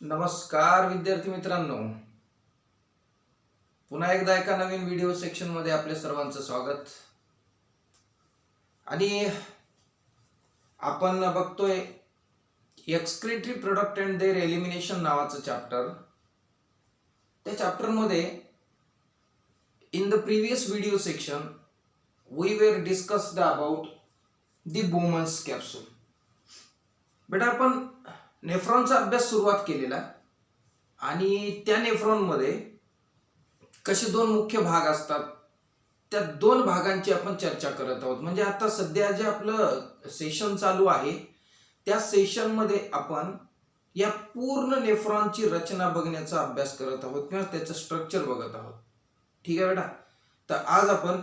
नमस्कार विद्यार्थी मित्रांनो, पुन्हा एकदा एका नवीन व्हिडिओ सेक्शन मध्ये आपले सर्वांचं स्वागत. आणि आपण बघतोय excretory product and their elimination नावाचं चॅप्टर. त्या चॅप्टर मध्ये in the previous video section we were discussed about the Bowman's capsule. बेटा आपण नेफ्रॉनचा अभ्यास सुरुवात केलेला आणि त्या नेफ्रॉन मध्ये कसे दोन मुख्य भाग असतात त्या दोन भागांची आपण चर्चा करत आहोत. म्हणजे आता सध्या जे आपलं सेशन चालू आहे त्या सेशन मध्ये आपण या पूर्ण नेफ्रॉनची रचना बघण्याचा अभ्यास करत आहोत किंवा त्याचं स्ट्रक्चर बघत आहोत. ठीक आहे बेटा. तर आज आपण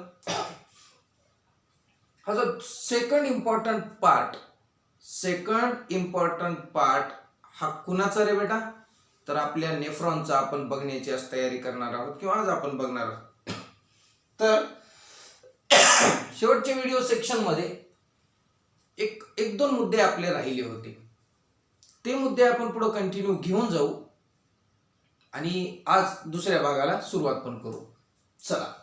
हा जो सेकंड इम्पॉर्टंट पार्ट हा कुणाचा रे बेटा, तर आपल्या नेफ्रॉनचा आपण बघण्याची आज तयारी करणार आहोत किंवा आज आपण बघणार आहोत. तर शेवटच्या व्हिडिओ सेक्शन मध्ये एक दोन मुद्दे आपले राहिले होते. ते मुद्दे आपण पुढे कंटिन्यू घेऊन जाऊ आणि आज दुसऱ्या भागाला सुरुवात पण करू. चला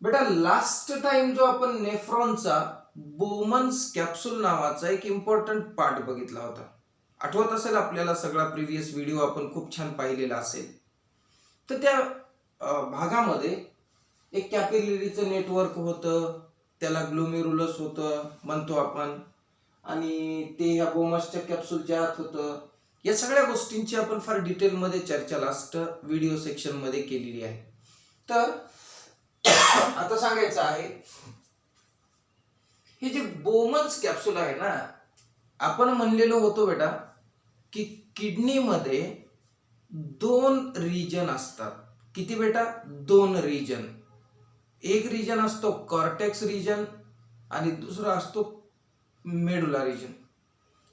बेटा, लास्ट टाइम जो आपण नेफ्रॉनचा बोमन्स कॅप्सूल नावाचा एक इम्पॉर्टंट पार्ट बघितला होता, आठवत असेल आपल्याला, सगळा प्रीवियस व्हिडिओ आपण खूप छान पाहिलेला असेल. तर त्या भागामध्ये एक कॅपिलरीचं नेटवर्क होतं, त्याला ग्लोमेरुलस होतं म्हणतो आपण, आणि ते ह्या बोमन्सच्या कॅप्सूलच्या आत होतं. या सगळ्या गोष्टींची आपण फार डिटेलमध्ये चर्चा लास्ट व्हिडिओ सेक्शन मध्ये केलेली आहे. तर आता सांगायचं आहे, हे जे बोमन्स कॅप्सूल आहे ना, आपण म्हणलेलो होतो बेटा की किडनीमध्ये दोन रिजन असतात. किती बेटा? दोन रिजन. एक रिजन असतो कॉर्टेक्स रिजन आणि दुसरा असतो मेडुला रिजन.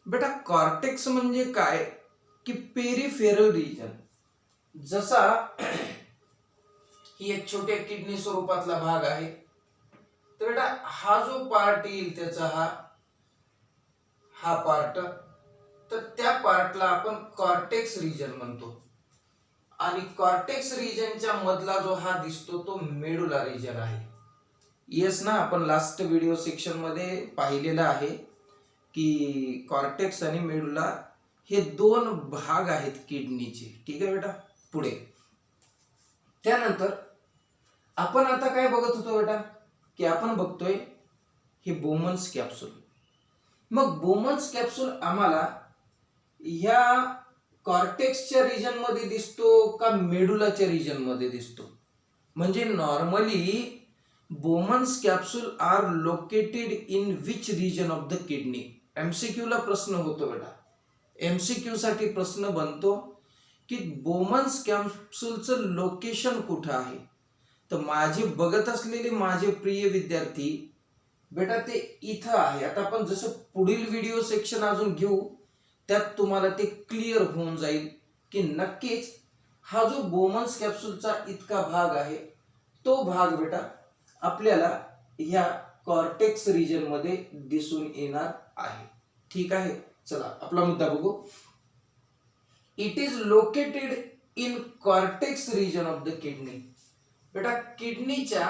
बेटा कॉर्टेक्स म्हणजे काय की पेरिफेरल रिजन. जसा ही एक छोट्या किडनी स्वरूपातला भाग आहे, तर बेटा हा जो पार्ट येईल त्याचा हा पार्ट, तर त्या पार्टला आपण कॉर्टेक्स रिजन म्हणतो. आणि कॉर्टेक्स रिजनच्या मधला जो हा दिसतो तो मेडुला रिजन आहे. येस ना, आपण लास्ट व्हिडिओ सेक्शन मध्ये पाहिलेलं आहे की कॉर्टेक्स आणि मेडुला हे दोन भाग आहेत किडनीचे. ठीक आहे बेटा. पुढे त्यानंतर आपण आता काय बघत होतो बेटा की आपण बघतोय हे बोमन्स कॅप्सूल. मग बोमन्स कॅप्सूल आम्हाला ह्या कॉर्टेक्सच्या रिजन मध्ये दिसतो का मेडुलाच्या रिजन मध्ये दिसतो? म्हणजे normally Bowman's capsule are located in which region of the kidney. MCQ ला प्रश्न होतो बेटा, एमसीक्यू साठी प्रश्न बनतो की बोमन्स कॅप्सूलचं लोकेशन कुठं आहे. तर माझे बघत असलेले माझे प्रिय विद्यार्थी बेटा ते इथं आहे. आता आपण जसं पुढील व्हिडिओ सेक्शन अजून घेऊ त्यात तुम्हाला ते क्लिअर होऊन जाईल की नक्कीच हा जो बोमन्स कॅप्सूलचा इतका भाग आहे तो भाग बेटा आपल्याला ह्या कॉर्टेक्स रिजन मध्ये दिसून येणार आहे. ठीक आहे. चला आपला मुद्दा बघू. It is located in cortex region of the kidney. बेटा किडनीच्या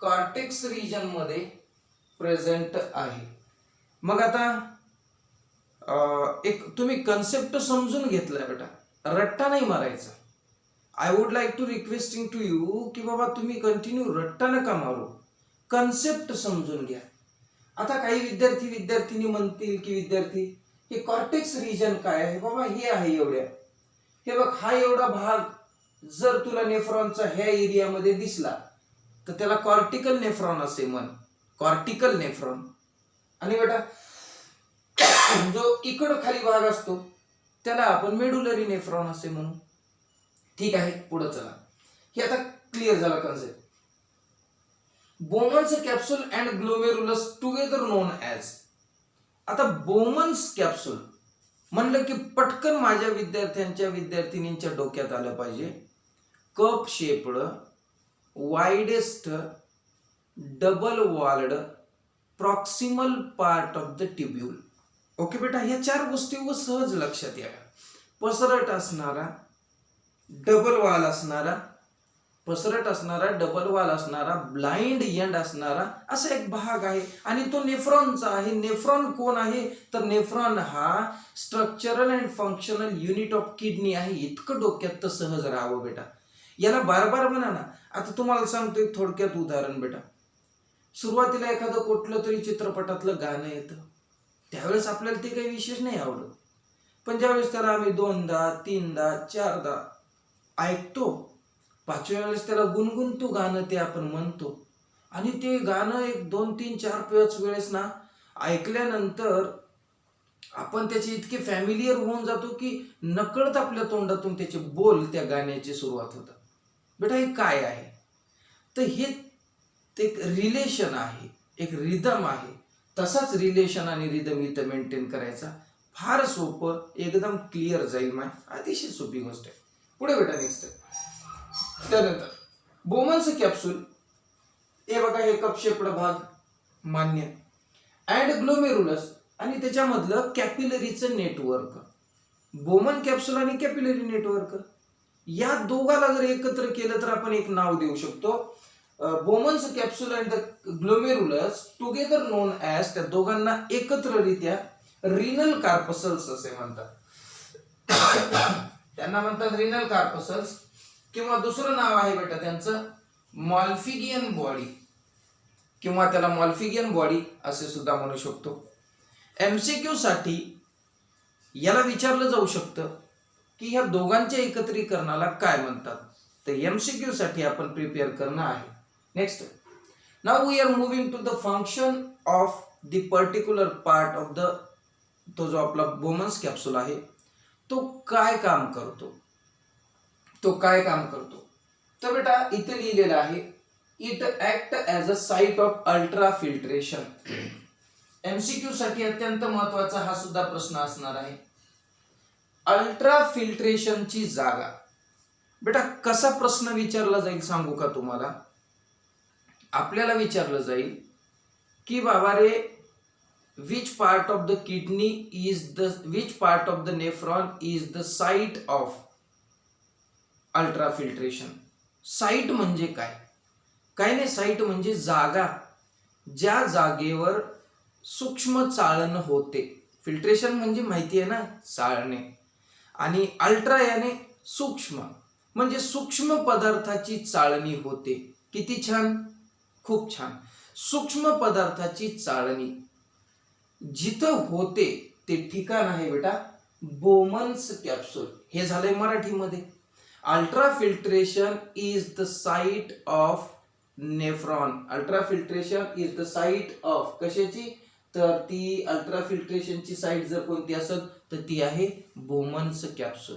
कॉर्टेक्स रिजन मध्ये प्रेझेंट आहे. मग आता एक तुम्ही कन्सेप्ट समजून घेतलाय बेटा, रट्टा नाही मारायचा. I would like to requesting to you की बाबा तुम्ही कंटिन्यू रट्टा नका मारू, कन्सेप्ट समजून घ्या. आता काही विद्यार्थी म्हणतील की विद्यार्थी हे कॉर्टेक्स रिजन काय आहे बाबा? हे आहे एवढ्या, हे बघ हा एवढा भाग जर तुला नेफ्रॉनचा ह्या एरियामध्ये दिसला तर त्याला कॉर्टिकल नेफ्रॉन असे म्हण, कॉर्टिकल नेफ्रॉन. आणि बेटा जो इकडं खाली भाग असतो त्याला आपण मेडुलरी नेफ्रॉन असे म्हणू. ठीक आहे. पुढे चला. हे आता क्लिअर झाला concept. Bowman's capsule and glomerulus together known as. आता बोमन्स कॅप्सूल म्हणलं की पटकन माझ्या विद्यार्थ्यांच्या डोक्यात आलं पाहिजे cup shaped, widest, double walled, proximal part of the tubule. Okay बेटा, ह्या चार गोष्टी सहज लक्षात या. पसरट असणारा, डबल वाल असणारा, पसरट असणारा, डबल वाल असणारा, ब्लाइंड एंड असणारा असा एक भाग आहे आणि तो नेफ्रॉनचा आहे. नेफ्रॉन कोण आहे? तर नेफ्रॉन हा structural and functional unit of kidney आहे. इतकं डोक्यात तर सहज राहावं बेटा. याला बार बार म्हणा ना. आता तुम्हाला सांगतो एक थोडक्यात उदाहरण बेटा. सुरुवातीला एखादं कुठलं तरी चित्रपटातलं गाणं येतं, त्यावेळेस आपल्याला ते काही विशेष नाही आवडत, पण ज्यावेळेस त्याला आम्ही 2दा 3दा 4दा ऐकतो, 5व्या वेळेस त्याला गुणगुणतो गाणं, ते आपण म्हणतो आणि ते गाणं एक 2 3 4 5 वेळेस ना ऐकल्यानंतर आपण त्याचे इतके फॅमिलियर होऊन जातो की नकळत आपल्या तोंडातून त्याचे बोल त्या गाण्याची सुरुवात होतात. बेटा हे काय आहे? तर हे एक रिलेशन आहे, एक रिदम आहे. तसाच रिलेशन आणि रिदम इथं मेंटेन करायचा. फार सोपं, एकदम क्लिअर जाईल. अतिशय सोपी गोष्ट आहे. पुढे बेटा नेक्स्ट आहे. त्यानंतर बोमन्स कॅप्सूल, हे बघा हे कपशेपड भाग मान्य, अँड ग्लोमेरुलस आणि त्याच्यामधलं कॅपिलरीचं नेटवर्क. बोमन कॅप्सूल आणि कॅपिलरी नेटवर्क या दोघाला जर एकत्र केलं तर आपण एक नाव देऊ शकतो. Bowman's capsule and the glomerulus together known as, त्या दोघांना एकत्ररित्या रिनल कार्पसल्स असे म्हणतात. त्यांना म्हणतात रिनल कार्पसल्स, किंवा दुसरं नाव आहे बेटा त्यांचं मॉल्फिगियन बॉडी, किंवा त्याला मॉल्फिगियन बॉडी असे सुद्धा म्हणू शकतो. एमसीक्यू साठी याला विचारलं जाऊ शकतं की ह्या दोघांच्या एकत्रीकरणाला काय म्हणतात. तर एमसीक्यू साठी आपण प्रिपेअर करणं आहे. Next, now we are moving to the function of the particular part of the, तो जो आपला बोमन्स कॅप्सूल आहे तो काय काम करतो, तो काय काम करतो. तर बेटा इथे लिहिलेलं आहे, it act as a site of ultra filtration. MCQ साठी अत्यंत महत्वाचा हा सुद्धा प्रश्न असणार आहे. अल्ट्रा फिल्ट्रेशनची जागा. बेटा कसा प्रश्न विचारला जाईल सांगू का तुम्हाला. आपल्याला विचारलं जाईल की बाबा रे, which part of the kidney is the, which part of the nephron is the site of ultrafiltration. Site म्हणजे काय? काय नाही, साइट म्हणजे जागा, ज्या जागेवर सूक्ष्म चाळण होते. फिल्ट्रेशन म्हणजे माहिती आहे ना, चाळणे, आणि अल्ट्रा याने सूक्ष्म, म्हणजे सूक्ष्म पदार्थाची चाळणी होते. किती छान, खूप छान. सूक्ष्म पदार्थाची चाळणी जिथं होते ते ठिकाण आहे बेटा बोमन्स कॅप्सूल. हे झालंय मराठीमध्ये. Ultra filtration is the site of nephron. Ultra filtration is the site of कशाची, तर ती अल्ट्रा फिल्ट्रेशनची साइट जर कोणती असेल तर ती आहे बोमन्स कॅप्सूल.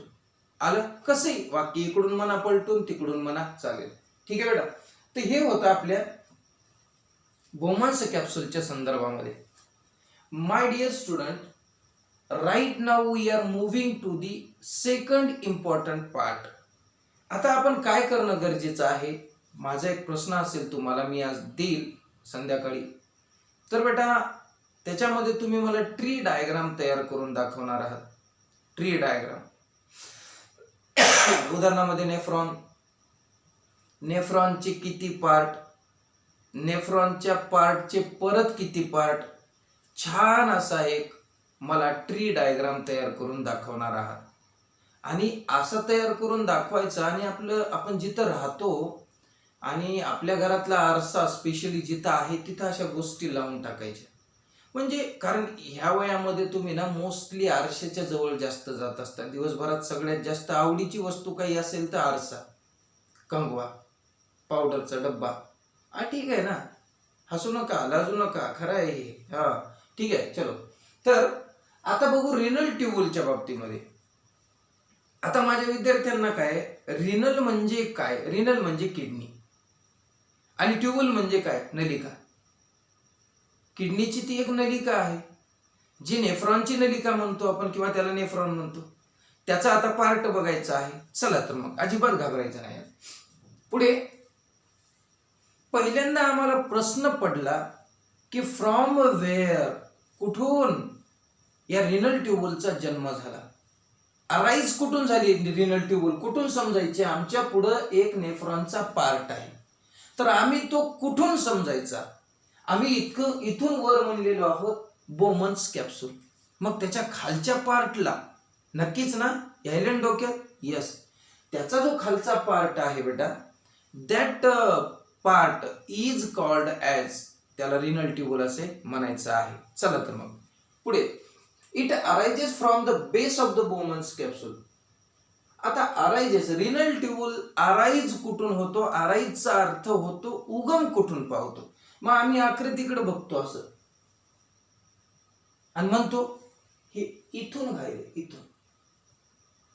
आलं कसंही वाक्य, इकडून म्हणा पलटून, तिकडून म्हणा, चालेल. ठीक आहे बेटा. तर हे होतं आपल्या बोमन्स कॅप्सूलच्या संदर्भामध्ये. My dear student, right now we are moving to the second important part. आता आपण काय करणं गरजेचं आहे, माझा एक प्रश्न असेल तुम्हाला, मी आज देईल संध्याकाळी. तर बेटा त्याच्यामध्ये तुम्ही मला ट्री डायग्राम तयार करून दाखवणार आहात. ट्री डायग्राम उदाहरणामध्ये नेफ्रॉन, नेफ्रॉनचे किती पार्ट, नेफ्रॉनच्या पार्टचे परत किती पार्ट, छान असा एक मला ट्री डायग्राम तयार करून दाखवणार आहात. आणि असं तयार करून दाखवायचं, आणि आपण जिथं राहतो आणि आपल्या घरातला आरसा स्पेशली जिथं आहे तिथं अशा गोष्टी लावून टाकायच्या. म्हणजे कारण ह्या वयामध्ये तुम्ही ना मोस्टली आरशाच्या जवळ जास्त जात असता. दिवसभरात सगळ्यात जास्त आवडीची वस्तू काही असेल तर आरसा, कंगवा, पावडरचा डब्बा. ठीक आहे ना, हसू नका, लाजू नका, खरं आहे हे. ठीक आहे, चलो. तर आता बघू रिनल ट्यूबुलच्या बाबतीमध्ये. आता माझ्या विद्यार्थ्यांना काय, रिनल म्हणजे काय, रिनल म्हणजे किडनी, आणि ट्यूबुल म्हणजे काय, नलिका. किडनीची ती एक नलिका आहे जी नेफ्रॉनची नलिका म्हणतो आपण, किंवा त्याला नेफ्रॉन म्हणतो. त्याचा आता पार्ट बघायचा आहे. चला तर मग, अजिबात घाबरायचं नाही. पुढे पहिल्यांदा आम्हाला प्रश्न पडला की फ्रॉम वेअर, कुठून या रिनल ट्यूबुलचा जन्म झाला. अराईज कुठून झाली रिनल ट्यूबुल, कुठून समजायचे? आमच्या पुढं एक नेफ्रॉनचा पार्ट आहे, तर आम्ही तो कुठून समजायचा? आम्ही इथून वर म्हणलेलो आहोत बोमन्स कॅप्सूल, मग त्याच्या खालच्या पार्टला नक्कीच ना यायला डोक्यात? यस, त्याचा जो खालचा पार्ट आहे बेटा, that part is called as, त्याला रिनल ट्यूबुल असे म्हणायचं आहे. चला तर मग पुढे, it arises from the base of the Bowman's capsule. आता अरायजेस, रिनल ट्यूबुल अराईज कुठून होतो? अराईजचा अर्थ होतो उगम कुठून पावतो. मग आम्ही आकृतीकडे बघतो असं आणि म्हणतो हे इथून बाहेर, इथून.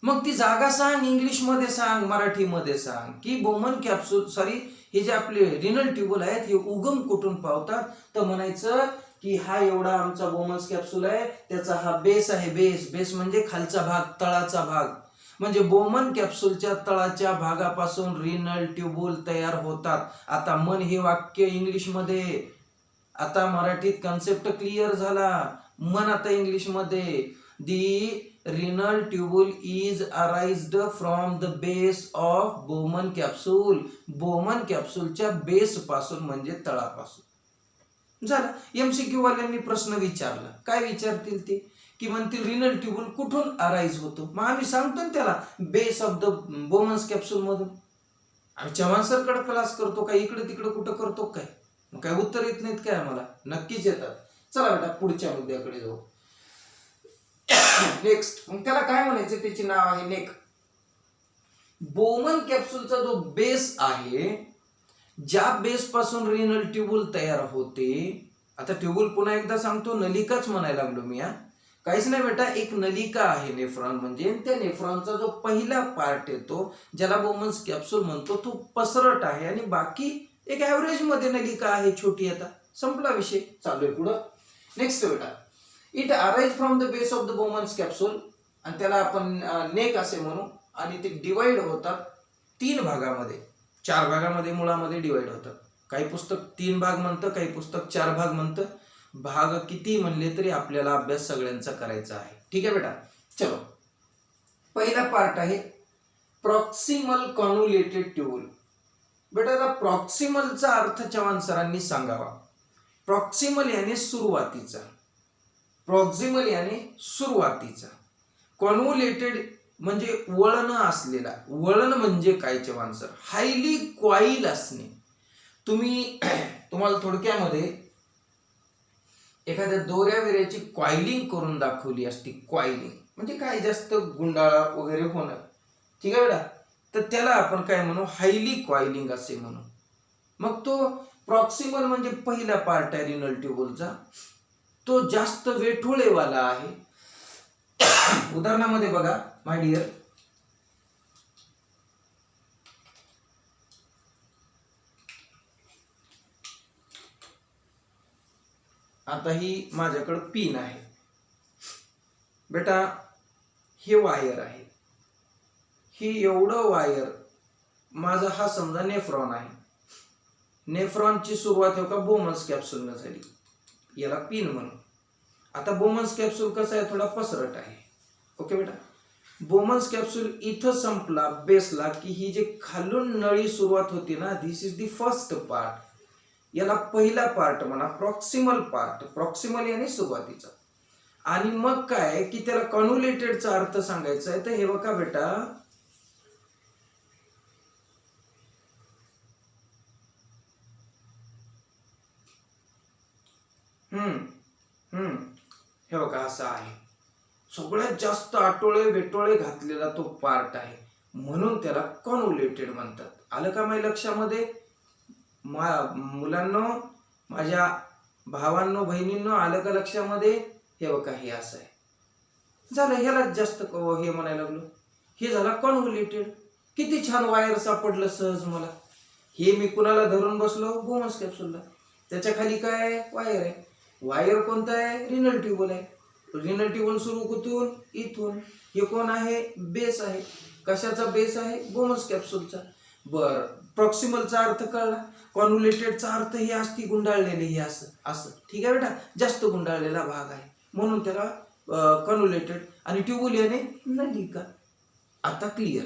मग ती जागा सांग, इंग्लिश मध्ये सांग, मराठीमध्ये सांग, की बोमन कॅप्सूल, सॉरी, हे जे आपले रिनल ट्यूबुल आहेत हे उगम कुठून पावतात? तर म्हणायचं की हा एवढा आमचा बोमन्स कॅप्सूल आहे, त्याचा हा बेस आहे. बेस म्हणजे खालचा भाग, तळाचा भाग. म्हणजे बोमन कॅप्सूलच्या तळाच्या भागापासून रिनल ट्यूबुल तयार होतात. आता मन हे वाक्य इंग्लिश मध्ये, आता मराठीत कन्सेप्ट क्लिअर झाला. मन आता इंग्लिश मध्ये, the renal tubule is arised from the base of Bowman capsule. Bowman कॅप्सूलच्या बेस पासून म्हणजे तळापासून. झालं. एमसीक्यू वाल्यांनी प्रश्न विचारला, काय विचारतील ते? की म्हणतील रिनल ट्यूबुल कुठून अराइज होतो? मग आम्ही सांगतो ना त्याला base of the Bowman's capsule मधून. आम्ही चव्हाण सरकडे क्लास करतो काय, इकडे तिकडे कुठं करतो काय? मग काय उत्तर येत नाहीत काय आम्हाला? नक्कीच येतात. चला बेटा पुढच्या मुद्द्याकडे जाऊ. नेक्स्ट, मग त्याला काय म्हणायचं? त्याचे नाव आहे नेक. बोमन कॅप्सूलचा जो बेस आहे, ज्या बेस पासून रिनल ट्यूबुल तयार होते. आता ट्यूबुल पुन्हा एकदा सांगतो, नलिकाच म्हणायला लागलो मी. काहीच नाही बेटा, एक नलिका आहे नेफ्रॉन म्हणजे. त्या नेफ्रॉनचा जो पहिला पार्ट येतो, ज्याला बोमन्स कॅप्सूल म्हणतो, तो पसरट आहे आणि बाकी एक ऍव्हरेज मध्ये नलिका आहे, छोटी. आता संपला विषय, चालू आहे पुढं. नेक्स्ट बेटा, it arise from the base of the Bowman's capsule, आणि त्याला आपण नेक असे म्हणू. आणि ते डिवाइड होतात 3 भागामध्ये, 4 भागामध्ये मुळामध्ये डिवाइड होतात. काही पुस्तक 3 भाग म्हणतं, काही पुस्तक 4 भाग म्हणतं. भाग किती म्हणले तरी आपल्याला अभ्यास सगळ्यांचा करायचा आहे. ठीक आहे बेटा, चलो. पहिला पार्ट आहे प्रॉक्सिमल कॉन्व्होल्युटेड ट्यूबुल. बेटा प्रॉक्सिमलचा अर्थ चव्हाण सरांनी सांगावा. प्रॉक्सिमल याने सुरुवातीचा, प्रॉक्सिमल याने सुरुवातीचा, कॉन्व्होल्युटेड म्हणजे वळण असलेला. वळण म्हणजे काय चव्हाण सर? हायली कॉईल असणे. तुम्हाला थोडक्यामध्ये एखाद्या दोऱ्या विऱ्याची कॉइलिंग करून दाखवली असती. कॉइलिंग म्हणजे काय? जास्त गुंडाळा वगैरे होणं. ठीक आहे बेटा, तर त्याला आपण काय म्हणू? हायली कॉइलिंग असे म्हणू. मग तो प्रॉक्सिमल म्हणजे पहिला पार्ट आहे रिनल ट्यूबुलचा, तो जास्त वेठोळेवाला आहे. उदाहरणामध्ये बघा माय डिअर, आता ही माझ्याकडे पिन आहे बेटा, हे वायर आहे, हे एवढं वायर माझा हा समजा नेफ्रॉन आहे. नेफ्रॉनची सुरुवात हो का बोमन्स कॅप्सूल न झाली, याला पिन म्हणू. आता बोमन्स कॅप्सूल कसा आहे? थोडा पसरट आहे. ओके बेटा, बोमन्स कॅप्सूल इथं संपला बेसला, की ही जे खालून नळी सुरुवात होती ना, दिस इज द फर्स्ट पार्ट. याला पहिला पार्ट म्हणा, प्रॉक्सिमल पार्ट. प्रॉक्सिमल याने सुरुवातीचा. आणि मग काय की त्याला कॉन्व्होल्युटेडचा अर्थ सांगायचा आहे. तर हे बघा बेटा, हे बघा असं आहे. सगळ्यात जास्त आटोळे बेटोळे घातलेला तो पार्ट आहे, म्हणून त्याला कॉन्व्होल्युटेड म्हणतात. आलं का माझ्या लक्षामध्ये? मुलांनो, माझ्या भावांनो, बहिणींनो, आलं का लक्षामध्ये? हे बघा हे असं आहे. झालं, ह्याला जास्त हे म्हणायला लागलो. हे झाला कॉन्व्होल्युटेड. किती छान वायर सापडलं सहज मला. हे मी कुणाला धरून बसलो? बोमन्स कॅप्सूलला. त्याच्या खाली काय आहे? वायर आहे. वायर कोणता आहे? रिनल ट्यूबुल आहे. रिनल ट्यूबुल सुरू कुठून? इथून. हे कोण आहे? बेस आहे. कशाचा बेस आहे? बोमन्स कॅप्सूलचा. बर, प्रॉक्सिमलचा अर्थ कळला. कॉन्व्होल्युटेडचा अर्थ हे असती गुंडाळलेले, हे असं असं. ठीक आहे बेटा, जास्त गुंडाळलेला भाग आहे म्हणून त्याला कन्व्होल्युटेड आणि ट्यूबुल याने नलिका. आता क्लिअर.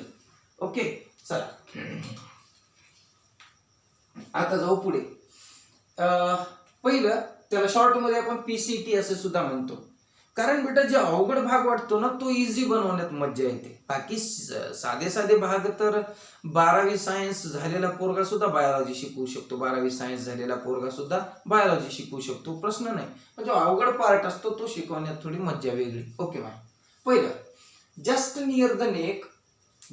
ओके चला आता जाऊ पुढे. पहिलं त्याला शॉर्ट मध्ये आपण पीसीटी असे सुद्धा म्हणतो, कारण बेटा जे अवघड भाग वाटतो ना तो इझी बनवण्यात मज्जा येते. बाकी साधे साधे भाग तर 12वी सायन्स झालेला पोरगा सुद्धा बायोलॉजी शिकवू शकतो, 12वी सायन्स झालेला पोरगा सुद्धा बायोलॉजी शिकवू शकतो, प्रश्न नाही. पण जो अवघड पार्ट असतो तो शिकवण्यात थोडी मज्जा वेगळी. Okay ma'am. पहिलं just near the neck,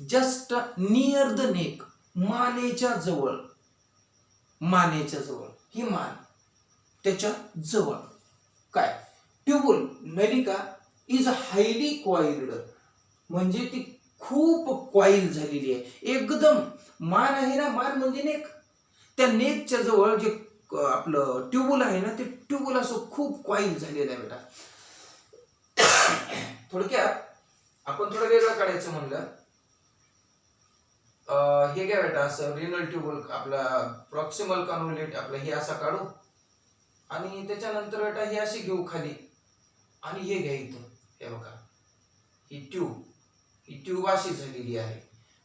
just near the neck, मानेच्या जवळ, मानेच्या जवळ, ही मान त्याच्या जवळ काय, ट्यूबुल नलिका इज हायली कॉइल्ड, म्हणजे ती खूप कॉइल झालेली आहे एकदम. मान आहे ना, मान म्हणजे नेक, त्या नेकच्या जवळ जे आपलं ट्यूबुल आहे ना ते ट्यूबुल असं खूप कॉइल झालेलं आहे बेटा. थोडक्यात आपण थोडं वेगळं काढायचं म्हणलं, हे घ्या बेटा असं रिनल ट्यूबुल, आपला प्रॉक्सिमल कन्व्होल्युट आपलं हे असं काढू आणि त्याच्यानंतर बेटा हे अशी घेऊ खाली आणि हे घ्या इथं, हे बघा ही ट्यूब अशी झालेली आहे.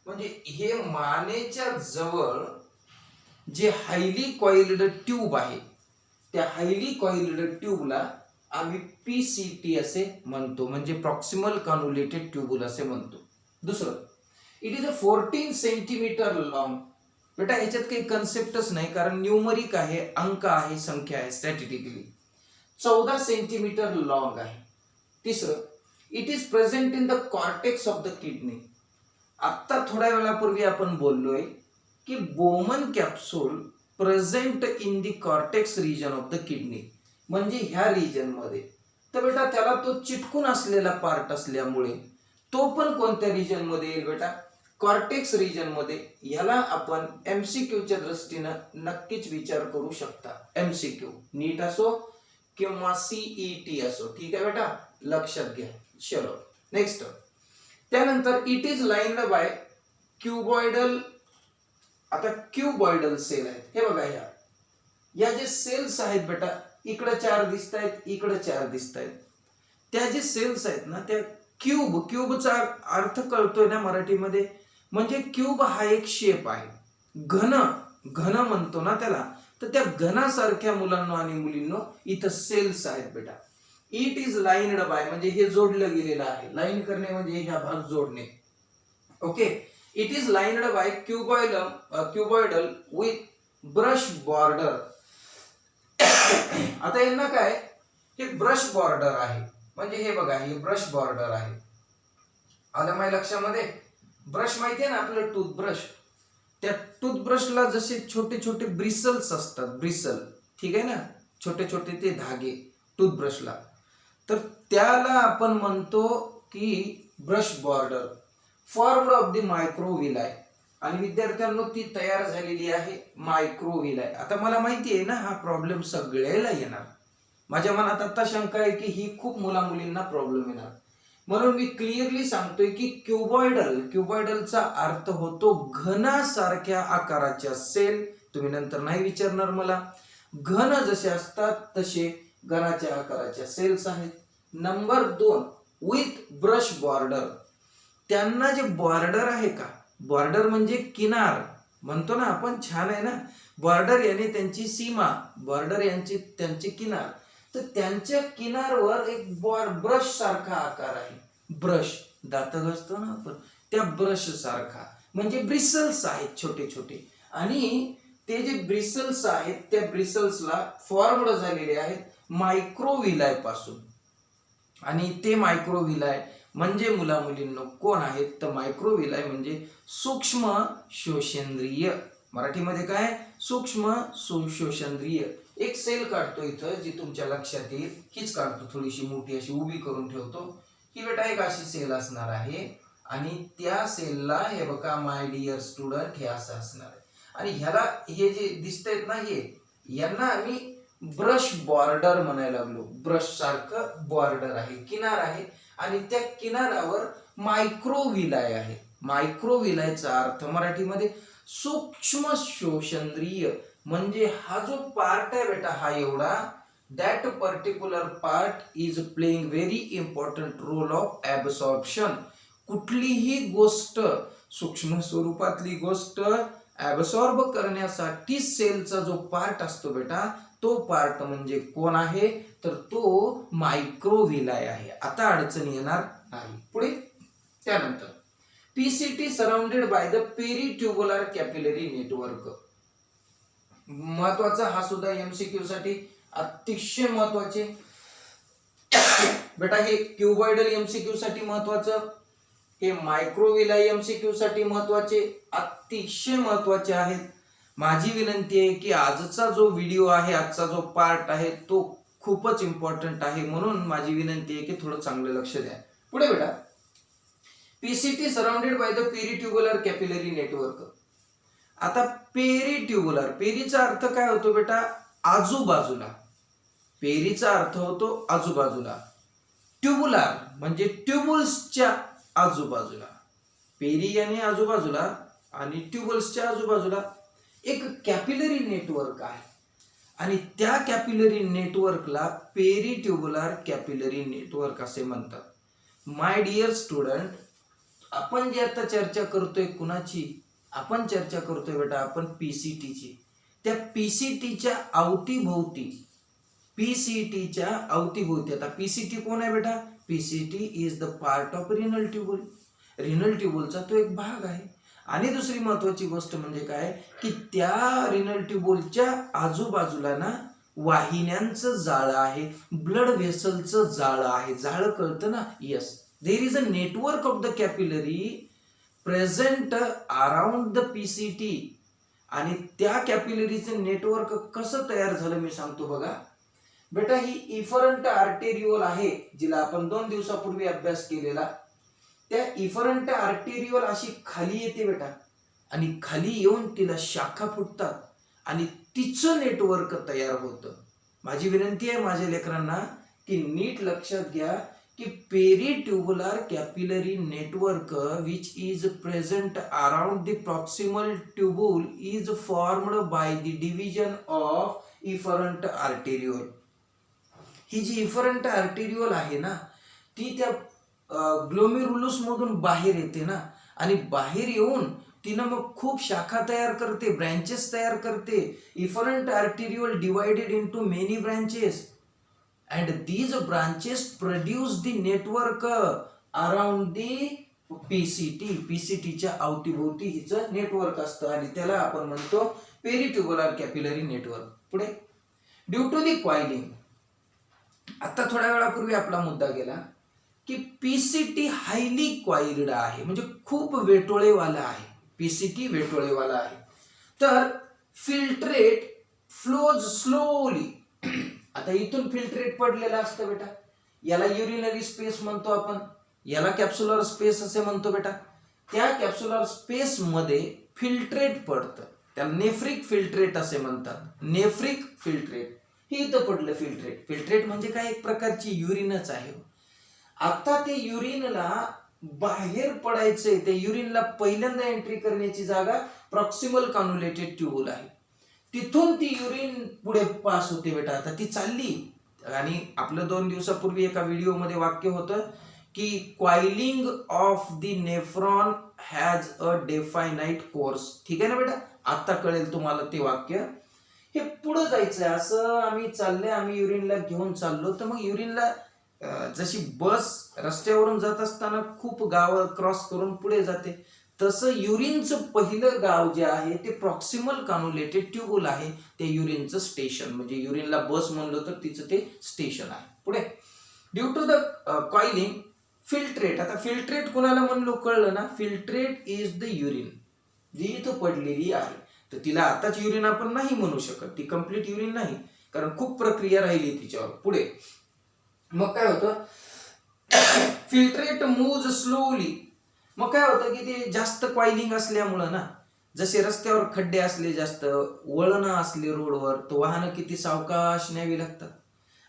म्हणजे हे मानेच्या जवळ जे हायली कॉइल्ड ट्यूब आहे त्या हायली कॉइल्ड ट्यूबला आम्ही पीसीटी असे म्हणतो, म्हणजे प्रॉक्सिमल कन्व्होल्युटेड ट्यूबुल असे म्हणतो. दुसरं, it is a 14 centimetre long. बेटा ह्याच्यात काही कन्सेप्टच नाही, कारण न्यूमरिक आहे, अंक आहे, संख्या आहे, स्टॅटिस्टिकली 14 सेंटीमीटर लॉंग आहे. तिसरं, it is present in the cortex of the kidney. आता थोड्या वेळापूर्वी आपण बोललोय की Bowman capsule present in the cortex region of the kidney, म्हणजे ह्या रिजन मध्ये. तर बेटा त्याला तो चिटकून असलेला पार्ट असल्यामुळे तो पण कोणत्या रिजन मध्ये येईल बेटा, कॉर्टेक्स रिजन मध्ये. याला आपण एमसीक्यूच्या दृष्टीने नक्कीच विचार करू शकता. एमसीक्यू नीट असो किंवा सीईटी असो, ठीक आहे बेटा, लक्षात घ्या. चलो नेक्स्ट. त्यानंतर इट इज लाइन्ड बाय क्युबॉइडल. आता क्युबॉइडल सेल आहेत, हे बघा या जे सेल्स आहेत बेटा, इकडे 4 दिसत आहेत, इकडे 4 दिसत आहेत. त्या जे सेल्स आहेत ना त्या क्यूबचा अर्थ कळतोय ना मराठीमध्ये, म्हणजे क्यूब हा एक शेप आहे, घन म्हणतो ना त्याला. तर त्या घनासारख्या मुलांना आणि मुलींना इथं सेल्स आहेत बेटा. इट इज लाइन्ड बाय म्हणजे हे जोडलं गेलेलं आहे, लाईन करणे म्हणजे ह्या भाग जोडणे. Okay, it is lined by cuboidal with brush border. आता यांना काय, हे ब्रश बॉर्डर आहे, म्हणजे हे बघा हे ब्रश बॉर्डर आहे. आलं माझ्या लक्षामध्ये. ब्रश माहिती आहे ना आपलं टूथब्रश, त्या टूथब्रशला जसे छोटे छोटे ब्रिसल्स असतात, ब्रिसल, ठीक आहे ना, छोटे छोटे ते धागे टूथब्रशला, तर त्याला आपण म्हणतो की brush border formed of the microvilli. आणि विद्यार्थ्यांना ती तयार झालेली आहे मायक्रोव्हिलाय. आता मला माहिती आहे ना हा प्रॉब्लेम सगळ्याला येणार, माझ्या मनात आता शंका आहे की ही खूप मुला मुलींना प्रॉब्लेम येणार, म्हणून मी क्लिअरली सांगतोय की क्युबॉइडलचा अर्थ होतो घनासारख्या आकाराच्या सेल. तुम्ही नंतर नाही विचारणार मला, घन जसे असतात तसे घनाच्या आकाराच्या सेल्स आहेत. Number 2, with brush border. त्यांना जे बॉर्डर आहे का, बॉर्डर म्हणजे किनार म्हणतो ना आपण, छान आहे ना. बॉर्डर याने त्यांची सीमा, बॉर्डर यांची त्यांची किनार. तर त्यांच्या किनारवर एक ब्रश सारखा आकार आहे, ब्रश दात घासतो ना आपण त्या ब्रश सारखा, म्हणजे ब्रिसल्स आहेत छोटे छोटे. आणि ते जे ब्रिसल्स आहेत त्या ब्रिसल्सला फॉर्म्ड झालेले आहेत मायक्रोव्हिलाय पासून. आणि ते मायक्रोव्हिलाय म्हणजे मुला मुलींना कोण आहेत, तर मायक्रोव्हिलाय म्हणजे सूक्ष्म शोषेंद्रिय. मराठीमध्ये काय, सूक्ष्म शोषेंद्रिय. एक सेल काढतो इथं जी तुमच्या लक्षात येईल, हीच काढतो, थोडीशी मोठी अशी उभी करून ठेवतो. ही बेटा एक अशी सेल असणार आहे आणि त्या सेलला हे बघा माय डिअर स्टुडंट हे असं असणार आहे. आणि ह्याला हे जे दिसतायत ना हे, यांना आम्ही ब्रश बॉर्डर म्हणायला लागलो. ब्रश सारखं बॉर्डर आहे, किनार आहे, आणि त्या किनारावर मायक्रोव्हिलाय आहे. मायक्रोव्हिलायचा अर्थ मराठीमध्ये सूक्ष्म शोषेंद्रिय. म्हणजे हा जो पार्ट आहे बेटा हा एवढा, that particular part is playing very important role of absorption. कुठलीही गोष्ट, सूक्ष्म स्वरूपातली गोष्ट ऍब्सॉर्ब करण्यासाठी सेलचा जो पार्ट असतो बेटा, तो पार्ट म्हणजे कोण आहे, तर तो मायक्रोव्हिलाय आहे. आता अडचण येणार नाही. पुढे त्यानंतर PCT surrounded by the peritubular capillary network. महत्वाचा, हा सुद्धा एमसीक्यू साठी अतिशय महत्वाचे बेटा. हे क्युबॉइडल एमसीक्यू साठी महत्वाचं, हे मायक्रोव्हिलाय एमसीक्यू साठी महत्वाचे, अतिशय महत्वाचे आहेत. माझी विनंती आहे की आजचा जो व्हिडिओ आहे, आजचा जो पार्ट आहे, तो खूपच इम्पॉर्टंट आहे. म्हणून माझी विनंती आहे की थोडं चांगलं लक्ष द्या. पुढे बेटा, PCT surrounded by the peritubular capillary network. आता पेरिट्युबुलर, पेरीचा अर्थ काय होतो बेटा, आजूबाजूला. पेरीचा अर्थ होतो आजूबाजूला. ट्युबुलर म्हणजे ट्युबुल्सच्या आजूबाजूला. पेरी याने आजूबाजूला आणि ट्युबल्सच्या आजूबाजूला एक कॅपिलरी नेटवर्क आहे, आणि त्या कॅपिलरी नेटवर्कला पेरिट्युबुलर कॅपिलरी नेटवर्क असे म्हणतात. माय डिअर स्टुडंट, आपण जे आता चर्चा करतोय कुणाची, आपण चर्चा करतोय बेटा आपण पीसीटीची. त्या पीसीटीच्या अवतीभोवती, पीसीटीच्या अवतीभोवती, आता पीसीटी कोण आहे बेटा, PCT is the part of renal tubule. रिनल ट्यूबुलचा तो एक भाग आहे. आणि दुसरी महत्वाची गोष्ट म्हणजे काय, की त्या रिनल ट्यूबुलच्या आजूबाजूला ना वाहिन्यांचं जाळं आहे, ब्लड व्हेसलचं जाळं आहे. जाळं कळतं ना, yes. There is a network of the capillary present around the PCT. आणि त्या कॅपिलरीचं नेटवर्क कसं तयार झालं मी सांगतो बघा बेटा. ही इफरंट आर्टेरिओल आहे, जिला आपण 2 दिवसापूर्वी अभ्यास केलेला. त्या इफरंट आर्टेरिओल अशी खाली येते बेटा, आणि खाली येऊन तिला शाखा फुटतात आणि तिचं नेटवर्क तयार होतं. माझी विनंती आहे माझ्या लेकरांना की नीट लक्षात घ्या की peritubular capillary network which is present around the proximal tubule is formed by the division of efferent arteriole. ही जी इफरंट आर्टेरिओल आहे ना, ती त्या ग्लोमेरुलस मधून बाहेर येते ना, आणि बाहेर येऊन तिनं मग खूप शाखा तयार करते, ब्रँचेस तयार करते. Efferent आर्टेरिओल divided into many branches, and these branches produce the network around the PCT. पीसीटीच्या अवतीभोवती हिचं नेटवर्क असतं आणि त्याला आपण म्हणतो पेरिट्युबुलर कॅपिलरी नेटवर्क. पुढे, ड्यू टू दी कॉइलिंग. आता थोड्या वेळापूर्वी आपला मुद्दा गेला की पीसीटी हायली कॉइल्ड आहे, म्हणजे खूप वेटोळेवाला आहे. पीसीटी वेटोळेवाला आहे. तर फिल्ट्रेट फ्लोज स्लोली. आता इथून फिल्ट्रेट पडलेलं असतं बेटा, याला युरिनरी स्पेस म्हणतो आपण, याला कॅप्सुलर स्पेस असे म्हणतो बेटा. त्या कॅप्सुलर स्पेस मध्ये फिल्ट्रेट पडतं, त्याला नेफ्रिक फिल्ट्रेट असे म्हणतात. नेफ्रिक फिल्ट्रेट, हे इथं पडलं फिल्ट्रेट. फिल्ट्रेट म्हणजे काय, एक प्रकारची युरिनच आहे. आता ते युरिनला बाहेर पडायचंय, त्या युरिनला पहिल्यांदा एंट्री करण्याची जागा प्रॉक्सिमल कॅन्युलेटेड ट्यूबुल आहे. तिथून ती युरिन पुढे पास होते बेटा. आता ती चालली, आणि आपलं 2 दिवसापूर्वी एका व्हिडिओ मध्ये वाक्य होतं की coiling of the nephron has a definite course. ठीक आहे ना बेटा, आता कळेल तुम्हाला ते वाक्य. हे पुढे जायचंय, असं आम्ही चाललंय, आम्ही युरिनला घेऊन चाललो. तर मग युरिनला जशी बस रस्त्यावरून जात असताना खूप गाव क्रॉस करून पुढे जाते, तसं युरिनचं पहिलं गाव जे आहे ते प्रॉक्सिमल कॅन्युलेटेड ट्यूबुल आहे. ते युरिनचं स्टेशन, म्हणजे युरिनला बस म्हणलं तर तिचं ते स्टेशन आहे. पुढे, due to the coiling filtrate. आता फिल्ट्रेट कुणाला म्हणलो कळलं ना, फिल्ट्रेट इज द युरिन, जी इथं पडलेली आहे. तर तिला आताच युरिन आपण नाही म्हणू शकत, ती कम्प्लीट युरिन नाही, कारण खूप प्रक्रिया राहिली तिच्यावर. पुढे मग काय होतं, फिल्ट्रेट मूव्ह स्लोली. मग काय होतं की ते जास्त कॉइलिंग असल्यामुळं ना, जसे रस्त्यावर खड्डे असले, जास्त वळणं असले रोडवर, तर वाहनं किती सावकाश न्यावी लागतात.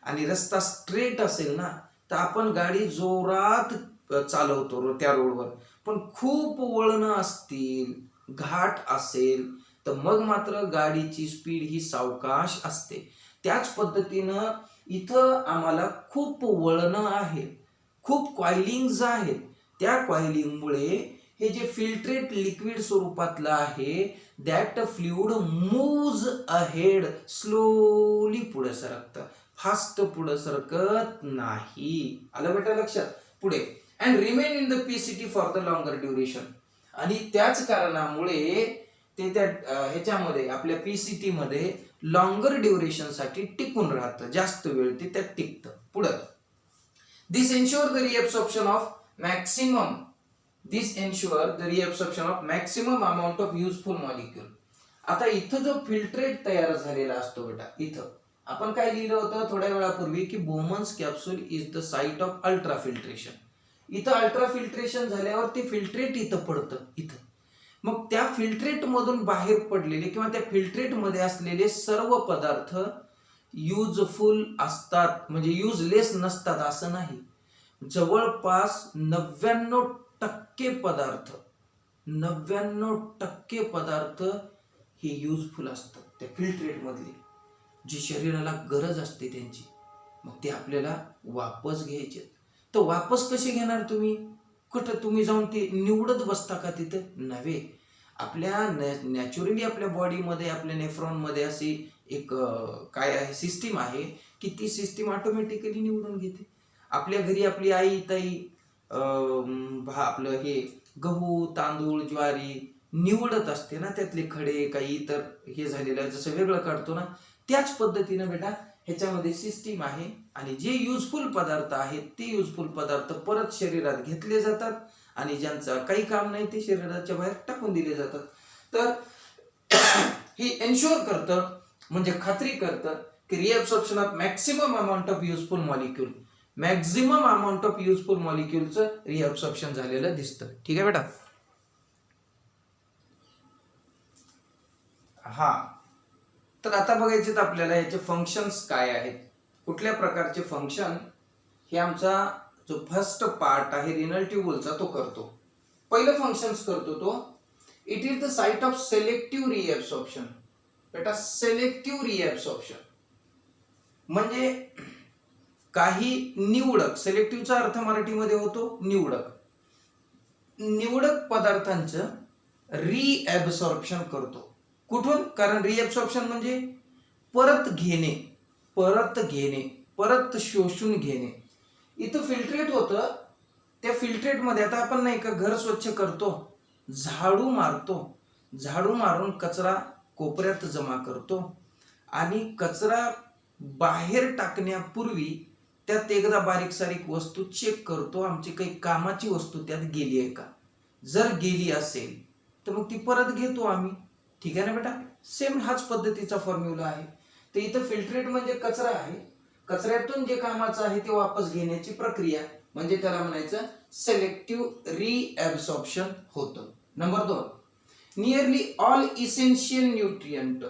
आणि रस्ता स्ट्रेट असेल ना, तर आपण गाडी जोरात चालवतो त्या रोडवर. पण खूप वळणं असतील, घाट असेल, तर मग मात्र गाडीची स्पीड ही सावकाश असते. त्याच पद्धतीनं इथं आम्हाला खूप वळणं आहेत, खूप कॉइलिंग्ज आहेत. त्या कॉइलिंगमुळे हे जे फिल्ट्रेट लिक्विड स्वरूपातलं आहे that fluid moves ahead, slowly पुढे सरकतं, फास्ट पुढे सरकत नाही. आलं बेटा लक्षात? पुढे and remain in the PCT for the longer duration. आणि त्याच कारणामुळे ते त्या ह्याच्यामध्ये आपल्या पीसीटी मध्ये लॉंगर ड्युरेशन साठी टिकून राहतं, जास्त वेळ ते त्यात टिकतं. पुढे this ensure the reabsorption of maximum maximum amount of useful molecule. आता इथं जो फिल्ट्रेट तयार झालेला असतो बेटा, इथं आपण काय लिहिलं होतं थोड्या वेळापूर्वी की Bowman's capsule is the site of ultra filtration. इथं अल्ट्रा फिल्ट्रेशन झाल्यावर ते फिल्ट्रेट इथं पडतं इथं. मग त्या फिल्ट्रेट मधून बाहेर पडलेले किंवा त्या फिल्ट्रेट मध्ये असलेले सर्व पदार्थ युजफुल असतात, म्हणजे युजलेस नसतात असं नाही. जवळपास 99% पदार्थ हे युजफुल असतात त्या फिल्ट्रेट मधले, जी शरीराला गरज असते त्यांची. मग ते आपल्याला वापस घ्यायचे. तर वापस कसे घेणार तुम्ही? कुठं तुम्ही जाऊन ते निवडत बसता का तिथं? नव्हे. आपल्या नॅचरली आपल्या बॉडीमध्ये, आपल्या नेफ्रॉनमध्ये अशी एक काय आहे सिस्टीम आहे की ती सिस्टीम ऑटोमॅटिकली निवडून घेते. आपल्या घरी आपली आई ताई आपलं हे गहू तांदूळ ज्वारी निवडत असते ना, त्यातले खडे काही इतर हे झालेलं जसं वेगळं काढतो ना, त्याच पद्धतीनं बेटा ह्याच्यामध्ये सिस्टीम आहे. आणि जे युजफुल पदार्थ आहेत ते युजफुल पदार्थ परत शरीरात घेतले जातात आणि ज्यांचं काही काम नाही ते शरीराच्या बाहेर टाकून दिले जातात. तर ही एन्श्योर करतं, म्हणजे खात्री करतं की reabsorption of maximum amount of useful molecule, maximum amount of useful मॉलिक्यूलचं रिअब्सॉर्प्शन झालेलं दिसतं. ठीक आहे बेटा? हा, तर आता बघायचे तर आपल्याला याचे फंक्शन्स काय आहेत, कुठल्या प्रकारचे फंक्शन हे आमचा जो फर्स्ट पार्ट आहे रिनल ट्यूब्यूलचा तो करतो. पहिलं फंक्शन्स करतो तो it is the site of selective reabsorption. बेटा सेलेक्टिव्ह रिअब्सॉर्प्शन म्हणजे काही निवडक, सिलेक्टिव्हचा अर्थ मराठीमध्ये होतो निवडक, निवडक पदार्थांचं रिअब्सॉर्प्शन करतो. कुठून? कारण रिअब्सॉर्प्शन म्हणजे परत घेणे, परत शोषून घेणे. इथं फिल्ट्रेट होतं, त्या फिल्ट्रेटमध्ये आता आपण नाही का घर स्वच्छ करतो, झाडू मारून कचरा कोपऱ्यात जमा करतो आणि कचरा बाहेर टाकण्यापूर्वी त्यात एकदा बारीक सारीक वस्तू चेक करतो, आमची काही कामाची वस्तू त्यात गेली आहे का. जर गेली असेल तर मग ती परत घेतो आम्ही. ठीक आहे ना बेटा? सेम हाच पद्धतीचा फॉर्म्युला आहे. तर इथं फिल्ट्रेट म्हणजे कचरा आहे, कचऱ्यातून जे कामाचं आहे ते वापस घेण्याची प्रक्रिया, म्हणजे त्याला म्हणायचं सेलेक्टिव्ह रिअब्सॉर्प्शन होतं. Number 2, nearly all essential nutrient.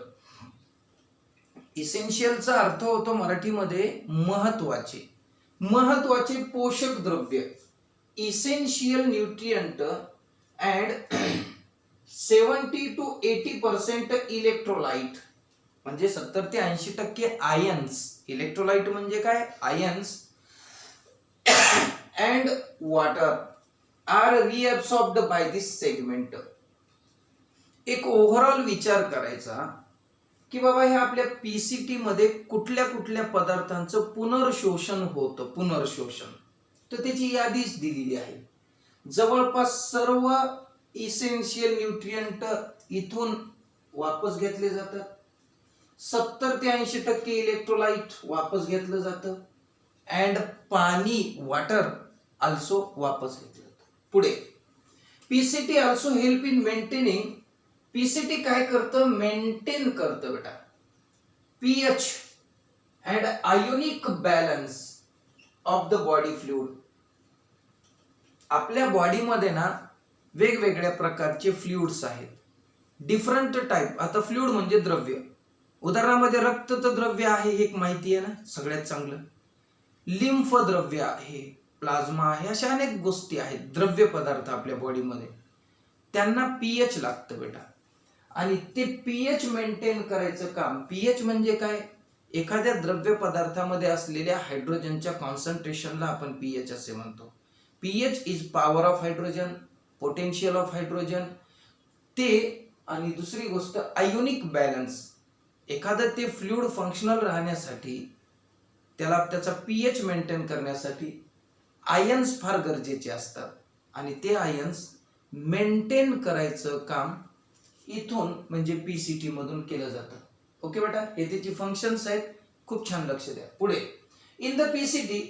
इसेन्शियलचा अर्थ होतो मराठीमध्ये महत्वाचे, महत्वाचे पोषक द्रव्य. Essential nutrient and 70 to 80% electrolyte, म्हणजे 70 ते 80% आयन्स. इलेक्ट्रोलाइट म्हणजे काय? Ions and water are reabsorbed by this segment. एक ओव्हरऑल विचार करायचा की बाबा हे आपल्या पीसीटी मध्ये कुठल्या कुठल्या पदार्थांचं पुनर्शोषण होतं, पुनर्शोषण. तर त्याची यादीच दिलेली आहे. जवळपास सर्व इसेन्शियल न्यूट्रिएंट इथून वापस घेतले जातात. 70 ते 80% इलेक्ट्रोलाइट वापस घेतलं जातं अँड पाणी वॉटर आल्सो वापस घेतलं जातं. पुढे PCT also help in maintaining. PCT काय करतं? मेंटेन करतं बेटा pH and ionic balance of the body fluid. आपल्या बॉडीमध्ये ना वेगवेगळ्या प्रकारचे फ्लुइड्स आहेत, डिफरंट टाइप. आता फ्लुइड म्हणजे द्रव्य, उदाहरणामध्ये रक्त तर द्रव्य आहे, एक माहिती आहे ना सगळ्यात चांगलं. लिम्फ द्रव्य आहे, प्लाझ्मा आहे, अशा अनेक गोष्टी आहेत द्रव्य पदार्थ आपल्या बॉडीमध्ये. त्यांना पीएच लागतं बेटा, आणि ते पीएच मेंटेन करायचं काम. पीएच म्हणजे काय? एखाद्या द्रव्य पदार्थामध्ये असलेल्या हायड्रोजनच्या कॉन्सन्ट्रेशनला आपण पीएच असे म्हणतो. PH is power of hydrogen, potential of hydrogen. ते आणि दुसरी गोष्ट आयोनिक बॅलन्स. एखादं ते फ्लुइड फंक्शनल राहण्यासाठी त्याला त्याचा पीएच मेंटेन करण्यासाठी आयन्स फार गरजेचे असतात आणि ते आयन्स मेंटेन करायचं काम इथून म्हणजे पीसीटी मधून केलं जातं. ओके बेटा, हे त्याची फंक्शन्स आहेत, खूप छान लक्ष द्या. पुढे in the PCT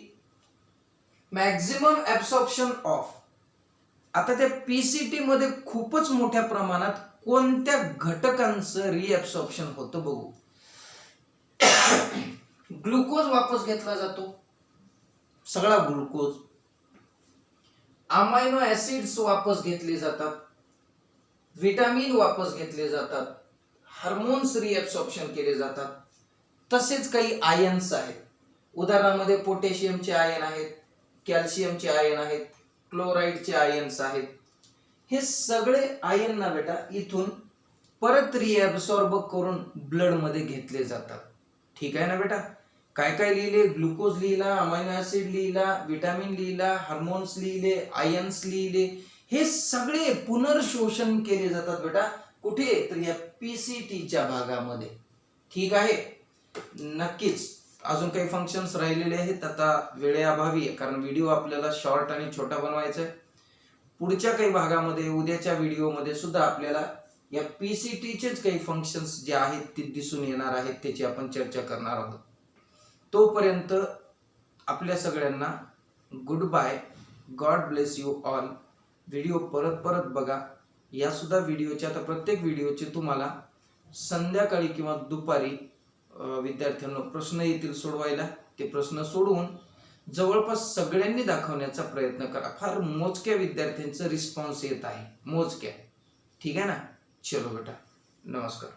maximum absorption of. आता त्या पीसीटी मध्ये खूपच मोठ्या प्रमाणात कोणत्या घटकांचं रिअब्सॉर्प्शन होतं बघू. ग्लुकोज वापस घेतला जातो, सगळा ग्लुकोज. अमायनो ऍसिड्स वापस घेतले जातात, विटामिन वापस घेतले जातात, हार्मोन्स रिअब्सॉर्प्शन केले जातात. तसेच काही आयन्स आहेत. उदाहरणामध्ये पोटॅशियमचे आयन आहेत, कॅल्शियमचे आयन आहेत, क्लोराईडचे आयन्स आहेत. हे सगळे आयन ना बेटा इथून परत रिअब्सॉर्ब करून ब्लड मध्ये घेतले जातात. ठीक आहे ना बेटा. काय काय लिहिले? ग्लुकोज लिहिला, अमायनो ऍसिड लिहिला, विटामिन लिहिला, हार्मोन्स लिहिले, आयन्स लिहिले. हे सगळे पुनर्शोषण केले जातात बेटा. कुठे? तर या पीसीटीच्या भागामध्ये. ठीक आहे. नक्कीच अजून काही फंक्शन्स राहिलेले आहेत, आता वेळेअभावी कारण व्हिडिओ आपल्याला शॉर्ट आणि छोटा बनवायचा आहे. पुढच्या काही भागामध्ये, उद्याच्या व्हिडिओमध्ये सुद्धा आपल्याला या पीसीटीचेच काही फंक्शन्स जे आहेत ते दिसून येणार आहेत, त्याची आपण चर्चा करणार आहोत. तोपर्यंत आपल्या सगळ्यांना good bye. God bless you all. Video परत परत बघा. या सुद्धा व्हिडिओचे, आता प्रत्येक व्हिडिओचे तुम्हाला संध्याकाळी किंवा दुपारी विद्यार्थ्यांना प्रश्न येतील सोडवायला. ते प्रश्न सोडवून जवळपास सगळ्यांनी दाखवण्याचा प्रयत्न करा. फार मोजक्या विद्यार्थ्यांचा रिस्पॉन्स येत आहे, मोजक्या. ठीक आहे ना. चलो बेटा, नमस्कार.